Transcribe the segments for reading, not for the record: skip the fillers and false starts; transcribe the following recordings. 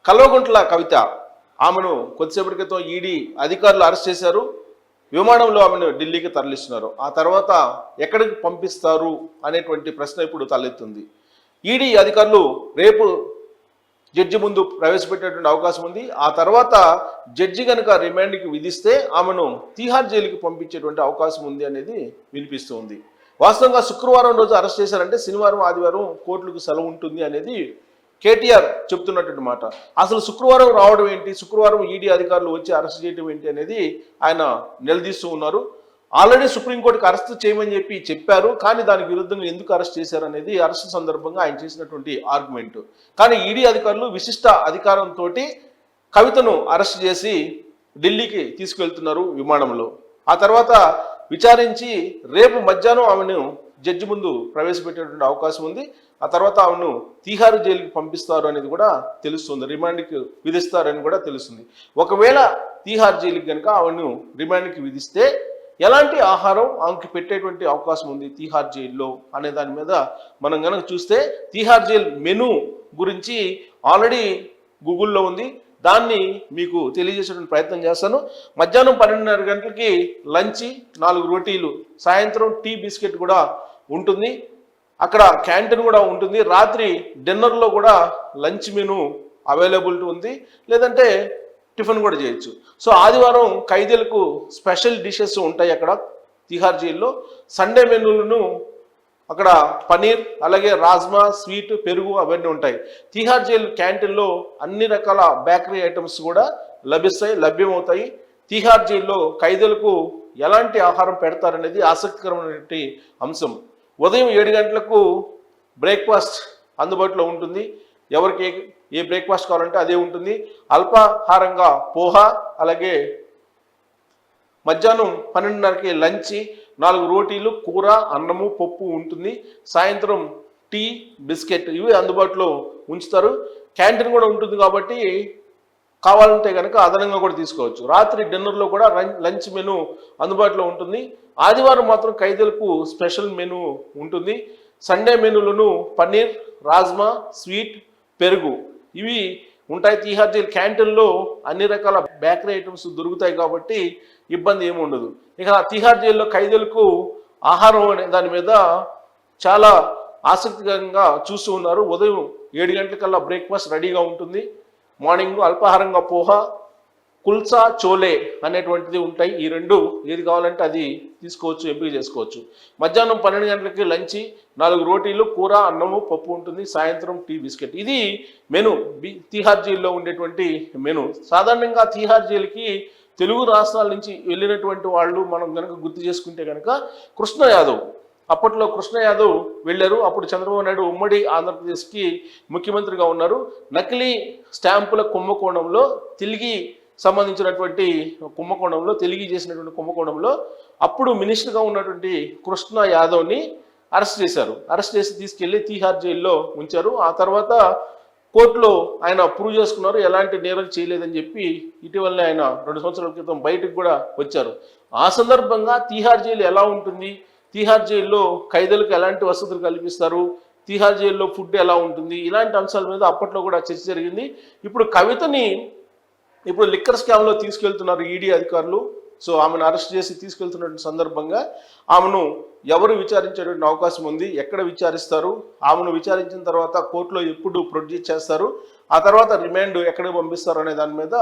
కల్వకుంట్ల కవిత ఆమెను కొద్దిసేపటి క్రితం ఈడీ అధికారులు అరెస్ట్ చేశారు. విమానంలో ఆమెను ఢిల్లీకి తరలిస్తున్నారు. ఆ తర్వాత ఎక్కడికి పంపిస్తారు అనేటువంటి ప్రశ్న ఇప్పుడు తలెత్తుంది. ఈడీ అధికారులు రేపు జడ్జి ముందు ప్రవేశపెట్టేటువంటి అవకాశం ఉంది. ఆ తర్వాత జడ్జి కనుక రిమాండ్కి విధిస్తే ఆమెను తీహార్ జైలుకి పంపించేటువంటి అవకాశం ఉంది అనేది వినిపిస్తుంది. వాస్తవంగా శుక్రవారం రోజు అరెస్ట్ చేశారంటే శనివారం ఆదివారం కోర్టులకు సెలవు ఉంటుంది అనేది కేటీఆర్ చెప్తున్నటువంటి మాట. అసలు శుక్రవారం రావడం ఏంటి, శుక్రవారం ఈడీ అధికారులు వచ్చి అరెస్ట్ చేయడం ఏంటి అనేది ఆయన నిలదీస్తూ ఉన్నారు. ఆల్రెడీ సుప్రీంకోర్టుకి అరెస్ట్ చేయమని చెప్పారు, కానీ దానికి విరుద్ధంగా ఎందుకు అరెస్ట్ చేశారు అనేది అరెస్ట్ సందర్భంగా ఆయన చేసినటువంటి ఆర్గ్యుమెంట్. కానీ ఈడీ అధికారులు విశిష్ట అధికారంతో కవితను అరెస్ట్ చేసి ఢిల్లీకి తీసుకెళ్తున్నారు విమానంలో. ఆ తర్వాత విచారించి రేపు మధ్యాహ్నం ఆమెను జడ్జి ముందు ప్రవేశపెట్టేటువంటి అవకాశం ఉంది. ఆ తర్వాత ఆమెను తీహార్ జైలుకి పంపిస్తారు అనేది కూడా తెలుస్తుంది, రిమాండ్కి విధిస్తారని కూడా తెలుస్తుంది. ఒకవేళ తీహార్ జైలుకి కనుక ఆమెను రిమాండ్కి విధిస్తే ఎలాంటి ఆహారం ఆమెకి పెట్టేటువంటి అవకాశం ఉంది తీహార్ జైల్లో అనే దాని మీద మనం కనుక చూస్తే తీహార్ జైల్ మెనూ గురించి ఆల్రెడీ గూగుల్లో ఉంది. దాన్ని మీకు తెలియజేసేటువంటి ప్రయత్నం చేస్తాను. మధ్యాహ్నం 12:30 గంటలకి లంచ్ 4 రోటీలు, సాయంత్రం టీ బిస్కెట్ కూడా ఉంటుంది. అక్కడ క్యాంటీన్ కూడా ఉంటుంది. రాత్రి డిన్నర్లో కూడా లంచ్ మెనూ అవైలబిలిటీ ఉంది, లేదంటే టిఫిన్ కూడా చేయొచ్చు. సో ఆదివారం ఖైదీలకు స్పెషల్ డిషెస్ ఉంటాయి అక్కడ తిహార్ జైల్లో. సండే మెనూలను అక్కడ పనీర్, అలాగే రాజ్మా, స్వీట్, పెరుగు అవన్నీ ఉంటాయి. తిహార్ జైలు క్యాంటీన్లో అన్ని రకాల బేకరీ ఐటమ్స్ కూడా లభ్యమవుతాయి. తిహార్ జైల్లో ఖైదీలకు ఎలాంటి ఆహారం పెడతారనేది ఆసక్తికరమైనటువంటి అంశం. ఉదయం 7 గంటలకు బ్రేక్ఫాస్ట్ అందుబాటులో ఉంటుంది. ఎవరికి ఏ బ్రేక్ఫాస్ట్ కావాలంటే అదే ఉంటుంది. అల్పాహారంగా పోహా, అలాగే మధ్యాహ్నం 12:30కి లంచ్, 4 రోటీలు, కూర, అన్నము, పప్పు ఉంటుంది. సాయంత్రం టీ, బిస్కెట్ ఇవి అందుబాటులో ఉంచుతారు. క్యాంటీన్ కూడా ఉంటుంది కాబట్టి కావాలంటే కనుక అదనంగా కూడా తీసుకోవచ్చు. రాత్రి డిన్నర్లో కూడా లంచ్ మెనూ అందుబాటులో ఉంటుంది. ఆదివారం మాత్రం ఖైదీలకు స్పెషల్ మెనూ ఉంటుంది. సండే మెనూలను పన్నీర్, రాజ్మా, స్వీట్, పెరుగు ఇవి ఉంటాయి. తిహార్ జైల్ క్యాంటీన్లో అన్ని రకాల బేకరీ ఐటమ్స్ దొరుకుతాయి కాబట్టి ఇబ్బంది ఏమి ఉండదు. ఇక తిహార్ జైల్లో ఖైదీలకు ఆహారం అనే దాని మీద చాలా ఆసక్తికరంగా చూస్తూ ఉన్నారు. ఉదయం 7 గంటలకల్లా బ్రేక్ఫాస్ట్ రెడీగా ఉంటుంది. మార్నింగ్ అల్పాహారంగా పోహా, కుల్సా, చోలే అనేటువంటిది ఉంటాయి. ఈ రెండు ఏది కావాలంటే అది తీసుకోవచ్చు, ఎంపిక చేసుకోవచ్చు. మధ్యాహ్నం 12 గంటలకి లంచ్, 4 రోటీలు, కూర, అన్నము, పప్పు ఉంటుంది. సాయంత్రం టీ, బిస్కెట్. ఇది మెను తిహార్ జైల్లో ఉండేటువంటి మెను. సాధారణంగా తిహార్ జైలుకి తెలుగు రాష్ట్రాల నుంచి వెళ్ళినటువంటి వాళ్ళు మనం కనుక గుర్తు చేసుకుంటే కనుక కృష్ణ యాదవ్, అప్పట్లో కృష్ణ యాదవ్ వెళ్ళారు. అప్పుడు చంద్రబాబు నాయుడు ఉమ్మడి ఆంధ్రప్రదేశ్కి ముఖ్యమంత్రిగా ఉన్నారు. నకిలీ స్టాంపుల కుంభకోణంలో తిరిగి సంబంధించినటువంటి కుంభకోణంలో, తెలిగి చేసినటువంటి కుంభకోణంలో అప్పుడు మినిస్టర్గా ఉన్నటువంటి కృష్ణ యాదవ్ని అరెస్ట్ చేశారు. అరెస్ట్ చేసి తీసుకెళ్లి తిహార్ జైల్లో ఉంచారు. ఆ తర్వాత కోర్టులో ఆయన ప్రూవ్ చేసుకున్నారు, ఎలాంటి నేరం చేయలేదని చెప్పి. ఇటీవలనే ఆయన 2 సంవత్సరాల క్రితం బయటకు కూడా వచ్చారు. ఆ సందర్భంగా తిహార్ జైలు ఎలా ఉంటుంది, తిహార్ జైల్లో ఖైదీలకు ఎలాంటి వసతులు కల్పిస్తారు, తిహార్ జైల్లో ఫుడ్ ఎలా ఉంటుంది, ఇలాంటి అంశాల మీద అప్పట్లో కూడా చర్చ జరిగింది. ఇప్పుడు కవితని లిక్కర్ స్కామ్లో తీసుకెళ్తున్నారు ఈడీ అధికారులు. సో ఆమెను అరెస్ట్ చేసి తీసుకెళ్తున్న సందర్భంగా ఆమెను ఎవరు విచారించేటువంటి అవకాశం ఉంది, ఎక్కడ విచారిస్తారు, ఆమెను విచారించిన తర్వాత కోర్టులో ఎప్పుడు ప్రొడ్యూస్ చేస్తారు, ఆ తర్వాత రిమాండ్ ఎక్కడికి పంపిస్తారు అనే దాని మీద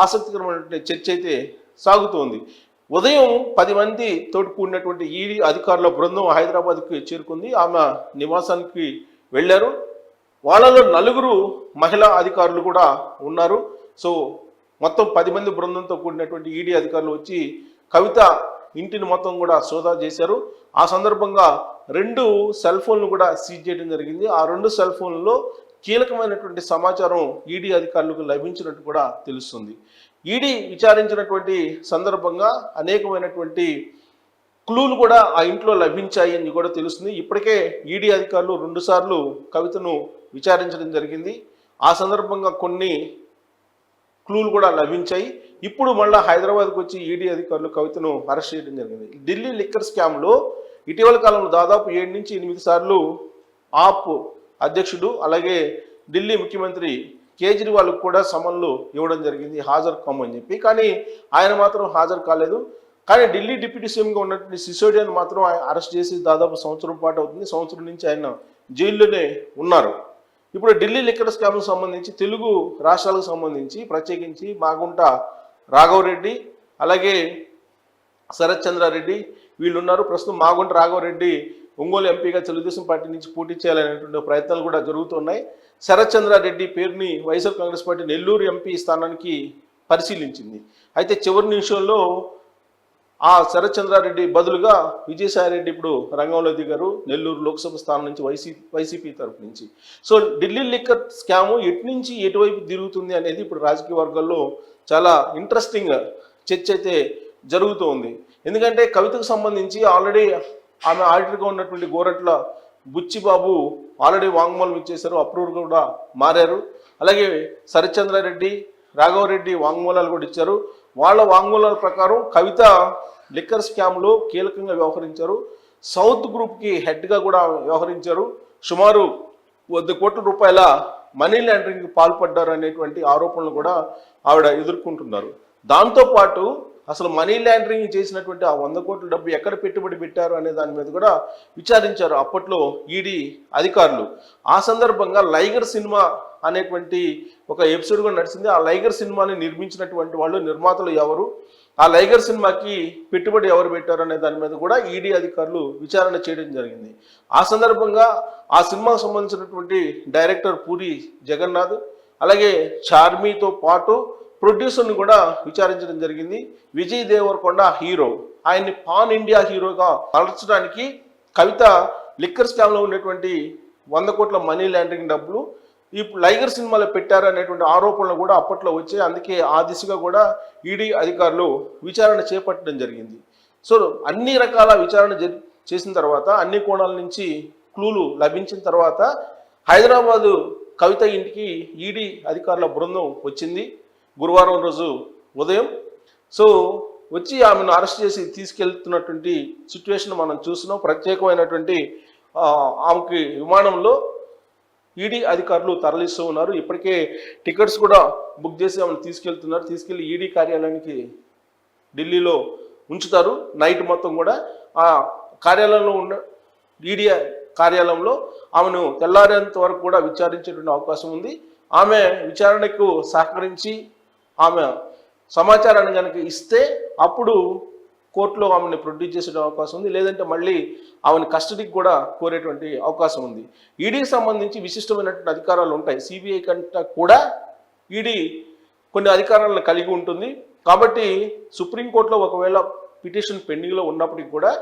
ఆసక్తికరమైనటువంటి చర్చ అయితే సాగుతోంది. ఉదయం 10 మంది తోటి కూడినటువంటి ఈడీ అధికారుల బృందం హైదరాబాద్కి చేరుకుంది. ఆమె నివాసానికి వెళ్ళారు. వాళ్ళలో 4 మహిళా అధికారులు కూడా ఉన్నారు. సో మొత్తం 10 మంది బృందంతో కూడినటువంటి ఈడీ అధికారులు వచ్చి కవిత ఇంటిని మొత్తం కూడా సోదా చేశారు. ఆ సందర్భంగా 2 సెల్ ఫోన్లు కూడా సీజ్ చేయడం జరిగింది. ఆ 2 సెల్ ఫోన్లలో కీలకమైనటువంటి సమాచారం ఈడీ అధికారులకు లభించినట్టు కూడా తెలుస్తుంది. ఈడీ విచారించినటువంటి సందర్భంగా అనేకమైనటువంటి క్లూలు కూడా ఆ ఇంట్లో లభించాయి అని కూడా తెలుస్తుంది. ఇప్పటికే ఈడీ అధికారులు 2 సార్లు కవితను విచారించడం జరిగింది. ఆ సందర్భంగా కొన్ని క్లూలు కూడా లభించాయి. ఇప్పుడు మళ్ళీ హైదరాబాద్కి వచ్చి ఈడీ అధికారులు కవితను అరెస్ట్ చేయడం జరిగింది. ఢిల్లీ లిక్కర్ స్కామ్లో ఇటీవల కాలంలో దాదాపు 7 నుంచి 8 సార్లు ఆప్ అధ్యక్షుడు, అలాగే ఢిల్లీ ముఖ్యమంత్రి కేజ్రీవాల్ కూడా సమన్లు ఇవ్వడం జరిగింది హాజరు కమ్మని చెప్పి. కానీ ఆయన మాత్రం హాజరు కాలేదు. కానీ ఢిల్లీ డిప్యూటీ సీఎంగా ఉన్నటువంటి సిసోడియాని మాత్రం ఆయన అరెస్ట్ చేసి దాదాపు సంవత్సరం పాటు అవుతుంది. సంవత్సరం నుంచి ఆయన జైల్లోనే ఉన్నారు. ఇప్పుడు ఢిల్లీ లిక్కర్ స్కామ్కు సంబంధించి తెలుగు రాష్ట్రాలకు సంబంధించి ప్రత్యేకించి మాగుంట రాఘవరెడ్డి అలాగే శరత్ చంద్రారెడ్డి వీళ్ళు ఉన్నారు. ప్రస్తుతం మాగుంట రాఘవరెడ్డి ఒంగోలు ఎంపీగా తెలుగుదేశం పార్టీ నుంచి పోటీ చేయాలనేటువంటి ప్రయత్నాలు కూడా జరుగుతున్నాయి. శరత్ చంద్రారెడ్డి పేరుని వైఎస్ఆర్ కాంగ్రెస్ పార్టీ నెల్లూరు ఎంపీ స్థానానికి పరిశీలించింది. అయితే చివరి నిమిషంలో ఆ శరత్ చంద్రారెడ్డి బదులుగా విజయసాయిరెడ్డి ఇప్పుడు రంగంలో దిగారు నెల్లూరు లోక్సభ స్థానం నుంచి వైసీపీ తరఫు నుంచి. సో ఢిల్లీ లిక్కర్ స్కాము ఎటు నుంచి ఎటువైపు తిరుగుతుంది అనేది ఇప్పుడు రాజకీయ వర్గాల్లో చాలా ఇంట్రెస్టింగ్ చర్చ అయితే జరుగుతూ ఉంది. ఎందుకంటే కవితకు సంబంధించి ఆల్రెడీ ఆమె ఆడిటర్గా ఉన్నటువంటి గోరట్ల బుచ్చిబాబు ఆల్రెడీ వాంగ్మూలం ఇచ్చేశారు, అప్రూవర్ కూడా మారారు. అలాగే శరత్ చంద్రారెడ్డి రాఘవరెడ్డి వాంగ్మూలాలు కూడా ఇచ్చారు. వాళ్ళ వాంగ్మూలాల ప్రకారం కవిత లిక్కర్ స్కామ్లో కీలకంగా వ్యవహరించారు. సౌత్ గ్రూప్కి హెడ్గా కూడా వ్యవహరించారు. సుమారు 100 కోట్ల రూపాయల మనీ లాండరింగ్కి పాల్పడ్డారు అనేటువంటి ఆరోపణలు కూడా ఆవిడ ఎదుర్కొంటున్నారు. దాంతోపాటు అసలు మనీ లాండరింగ్ చేసినటువంటి ఆ 100 కోట్ల డబ్బు ఎక్కడ పెట్టుబడి పెట్టారు అనే దాని మీద కూడా విచారించారు అప్పట్లో ఈడీ అధికారులు. ఆ సందర్భంగా లైగర్ సినిమా అనేటువంటి ఒక ఎపిసోడ్ కూడా నడిచింది. ఆ లైగర్ సినిమాని నిర్మించినటువంటి వాళ్ళు నిర్మాతలు ఎవరు, ఆ లైగర్ సినిమాకి పెట్టుబడి ఎవరు పెట్టారు అనే దాని మీద కూడా ఈడీ అధికారులు విచారణ చేయడం జరిగింది. ఆ సందర్భంగా ఆ సినిమాకు సంబంధించినటువంటి డైరెక్టర్ పూరి జగన్నాథ్ అలాగే చార్మీతో పాటు ప్రొడ్యూసర్ని కూడా విచారించడం జరిగింది. విజయ్ దేవరకొండ హీరో, ఆయన్ని పాన్ ఇండియా హీరోగా మలచడానికి కవిత లిక్కర్ స్కామ్లో ఉన్నటువంటి 100 కోట్ల మనీ లాండరింగ్ డబ్బులు ఈ లైగర్ సినిమాలో పెట్టారు అనేటువంటి ఆరోపణలు కూడా అప్పట్లో వచ్చాయి. అందుకే ఆ దిశగా కూడా ఈడీ అధికారులు విచారణ చేపట్టడం జరిగింది. సో అన్ని రకాల విచారణ చేసిన తర్వాత అన్ని కోణాల నుంచి క్లూలు లభించిన తర్వాత హైదరాబాదు కవిత ఇంటికి ఈడీ అధికారుల బృందం వచ్చింది గురువారం రోజు ఉదయం. సో వచ్చి ఆమెను అరెస్ట్ చేసి తీసుకెళ్తున్నటువంటి సిచ్యువేషన్ మనం చూస్తున్నాం. ప్రత్యేకమైనటువంటి ఆమెకి విమానంలో ఈడీ అధికారులు తరలిస్తూ ఉన్నారు. ఇప్పటికే టికెట్స్ కూడా బుక్ చేసి ఆమెను తీసుకెళ్తున్నారు. తీసుకెళ్లి ఈడీ కార్యాలయానికి ఢిల్లీలో ఉంచుతారు. నైట్ మొత్తం కూడా ఆ కార్యాలయంలో ఉన్న ఈడీ కార్యాలయంలో ఆమెను తెల్లారేంత వరకు కూడా విచారించేటువంటి అవకాశం ఉంది. ఆమె విచారణకు సహకరించి ఆమె సమాచారాన్ని కనుక ఇస్తే అప్పుడు కోర్టులో ఆమెను ప్రొడ్యూస్ చేసే అవకాశం ఉంది. లేదంటే మళ్ళీ ఆమెను కస్టడీకి కూడా కోరేటువంటి అవకాశం ఉంది. ఈడీకి సంబంధించి విశిష్టమైనటువంటి అధికారాలు ఉంటాయి. సిబిఐ కంటే కూడా ఈడీ కొన్ని అధికారాలను కలిగి ఉంటుంది. కాబట్టి సుప్రీంకోర్టులో ఒకవేళ పిటిషన్ పెండింగ్లో ఉన్నప్పటికీ కూడా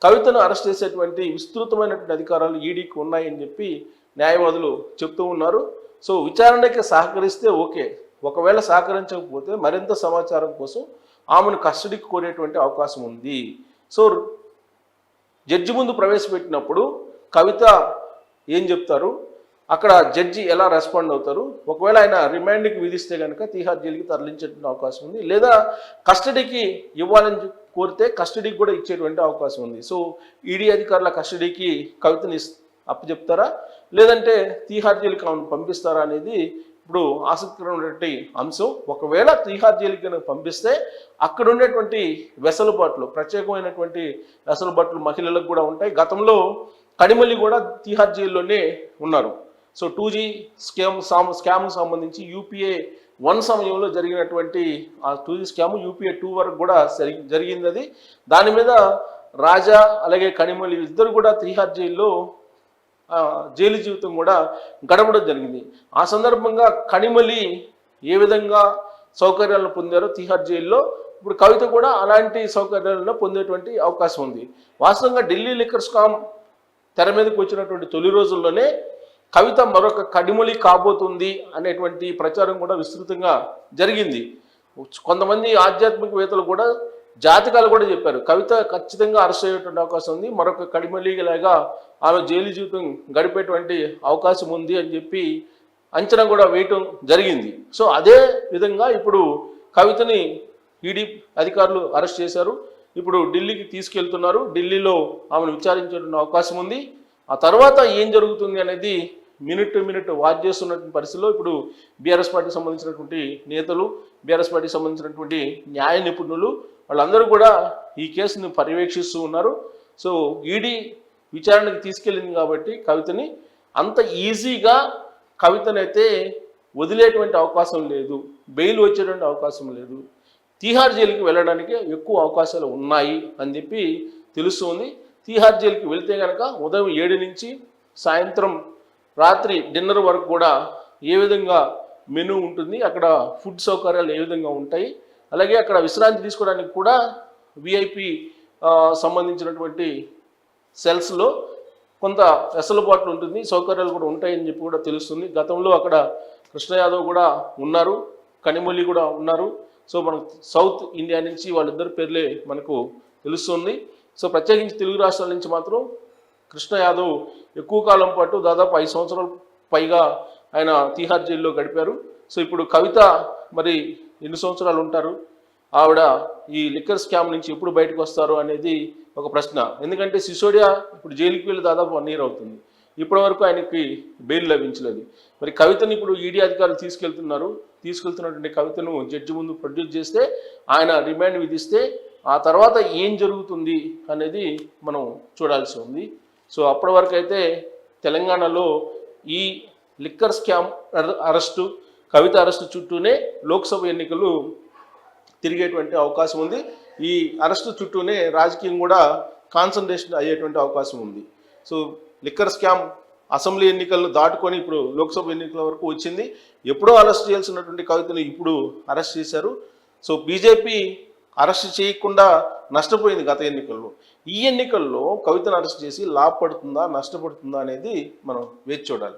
కవితను అరెస్ట్ చేసేటువంటి విస్తృతమైనటువంటి అధికారాలు ఈడీకి ఉన్నాయని చెప్పి న్యాయవాదులు చెప్తూ ఉన్నారు. సో విచారణకి సహకరిస్తే ఓకే, ఒకవేళ సహకరించకపోతే మరింత సమాచారం కోసం ఆమెను కస్టడీకి కోరేటువంటి అవకాశం ఉంది. సో జడ్జి ముందు ప్రవేశపెట్టినప్పుడు కవిత ఏం చెప్తారు, అక్కడ జడ్జి ఎలా రెస్పాండ్ అవుతారు, ఒకవేళ ఆయన రిమాండ్కి విధిస్తే కనుక తీహార్ జైలుకి తరలించేటువంటి అవకాశం ఉంది, లేదా కస్టడీకి ఇవ్వాలని కోరితే కస్టడీకి కూడా ఇచ్చేటువంటి అవకాశం ఉంది. సో ఈడీ అధికారుల కస్టడీకి కవితని అప్పచెప్తారా లేదంటే తీహార్ జైలుకి ఆమెను పంపిస్తారా అనేది ఇప్పుడు ఆసక్తికరమైనటువంటి అంశం. ఒకవేళ తీహార్ జైలుకి పంపిస్తే అక్కడ ఉండేటువంటి వెసులుబాట్లు, ప్రత్యేకమైనటువంటి వెసులుబాట్లు మహిళలకు కూడా ఉంటాయి. గతంలో కడిమల్లి కూడా తీహార్ జైల్లోనే ఉన్నారు. సో 2G స్కామ్ సంబంధించి UPA 1 సమయంలో జరిగినటువంటి ఆ 2G స్కామ్ UPA 2 వరకు కూడా జరిగింది. అది దాని మీద రాజా అలాగే కడిమల్లి ఇద్దరు కూడా తీహార్ జైల్లో జైలు జీవితం కూడా గడపడం జరిగింది. ఆ సందర్భంగా కడిమల్లి ఏ విధంగా సౌకర్యాలను పొందారో తీహార్ జైల్లో ఇప్పుడు కవిత కూడా అలాంటి సౌకర్యాలను పొందేటువంటి అవకాశం ఉంది. వాస్తవంగా ఢిల్లీ లిక్కర్ స్కామ్ తెర మీదకి వచ్చినటువంటి తొలి రోజుల్లోనే కవిత మరొక కడిమలి కాబోతుంది అనేటువంటి ప్రచారం కూడా విస్తృతంగా జరిగింది. కొంతమంది ఆధ్యాత్మికవేత్తలు కూడా జాతకాలు కూడా చెప్పారు కవిత ఖచ్చితంగా అరెస్ట్ అయ్యేటువంటి అవకాశం ఉంది, మరొక కడిమలిలాగా ఆమె జైలు జీవితం గడిపేటువంటి అవకాశం ఉంది అని చెప్పి అంచనా కూడా వేయటం జరిగింది. సో అదే విధంగా ఇప్పుడు కవితని ఈడీ అధికారులు అరెస్ట్ చేశారు. ఇప్పుడు ఢిల్లీకి తీసుకెళ్తున్నారు. ఢిల్లీలో ఆమెను విచారించేటువంటి అవకాశం ఉంది. ఆ తర్వాత ఏం జరుగుతుంది అనేది మినిట్ టు మినిట్ వాచ్ చేస్తున్నటువంటి పరిస్థితిలో ఇప్పుడు బీఆర్ఎస్ పార్టీకి సంబంధించినటువంటి నేతలు, బీఆర్ఎస్ పార్టీకి సంబంధించినటువంటి న్యాయ నిపుణులు వాళ్ళందరూ కూడా ఈ కేసుని పర్యవేక్షిస్తూ ఉన్నారు. సో ఈడీ విచారణకు తీసుకెళ్ళింది కాబట్టి కవితని అంత ఈజీగా కవితనైతే వదిలేటువంటి అవకాశం లేదు, బెయిల్ వచ్చేటువంటి అవకాశం లేదు, తీహార్ జైలుకి వెళ్ళడానికి ఎక్కువ అవకాశాలు ఉన్నాయి అని చెప్పి తెలుస్తుంది. తీహార్ జైలుకి వెళ్తే కనుక ఉదయం 7 నుంచి సాయంత్రం రాత్రి డిన్నర్ వరకు కూడా ఏ విధంగా మెనూ ఉంటుంది, అక్కడ ఫుడ్ సౌకర్యాలు ఏ విధంగా ఉంటాయి, అలాగే అక్కడ విశ్రాంతి తీసుకోవడానికి కూడా విఐపి సంబంధించినటువంటి సెల్స్లో కొంత వెసులుబాట్లు ఉంటుంది, సౌకర్యాలు కూడా ఉంటాయని చెప్పి కూడా తెలుస్తుంది. గతంలో అక్కడ కృష్ణ యాదవ్ కూడా ఉన్నారు, కనిమొల్లి కూడా ఉన్నారు. సో మనకు సౌత్ ఇండియా నుంచి వాళ్ళిద్దరు పేర్లే మనకు తెలుస్తుంది. సో ప్రత్యేకించి తెలుగు రాష్ట్రాల నుంచి మాత్రం కృష్ణ యాదవ్ ఎక్కువ కాలం పాటు దాదాపు 5 సంవత్సరాల పైగా ఆయన తీహార్ జైల్లో గడిపారు. సో ఇప్పుడు కవిత మరి ఎన్ని సంవత్సరాలు ఉంటారు, ఆవిడ ఈ లిక్కర్ స్కామ్ నుంచి ఎప్పుడు బయటకు వస్తారు అనేది ఒక ప్రశ్న. ఎందుకంటే సిసోడియా ఇప్పుడు జైలుకి వెళ్ళి దాదాపు 1 year అవుతుంది, ఇప్పటి వరకు ఆయనకి బెయిల్ లభించలేదు. మరి కవితను ఇప్పుడు ఈడీ అధికారులు తీసుకెళ్తున్నటువంటి కవితను జడ్జి ముందు ప్రొడ్యూస్ చేస్తే, ఆయన రిమాండ్ విధిస్తే ఆ తర్వాత ఏం జరుగుతుంది అనేది మనం చూడాల్సి ఉంది. సో అప్పటి వరకు అయితే తెలంగాణలో ఈ లిక్కర్ స్కామ్ అరెస్టు, కవిత అరెస్టు చుట్టూనే లోక్సభ ఎన్నికలు తిరిగేటువంటి అవకాశం ఉంది. ఈ అరెస్టు చుట్టూనే రాజకీయం కూడా కాన్సన్ట్రేషన్ అయ్యేటువంటి అవకాశం ఉంది. సో లిక్కర్ స్కామ్ అసెంబ్లీ ఎన్నికలను దాటుకొని ఇప్పుడు లోక్సభ ఎన్నికల వరకు వచ్చింది. ఎప్పుడో అరెస్ట్ చేయాల్సినటువంటి కవితను ఇప్పుడు అరెస్ట్ చేశారు. సో బీజేపీ అరెస్ట్ చేయకుండా నష్టపోయింది గత ఎన్నికల్లో. ఈ ఎన్నికల్లో కవితను అరెస్ట్ చేసి లాభపడుతుందా నష్టపడుతుందా అనేది మనం వేచి చూడాలి.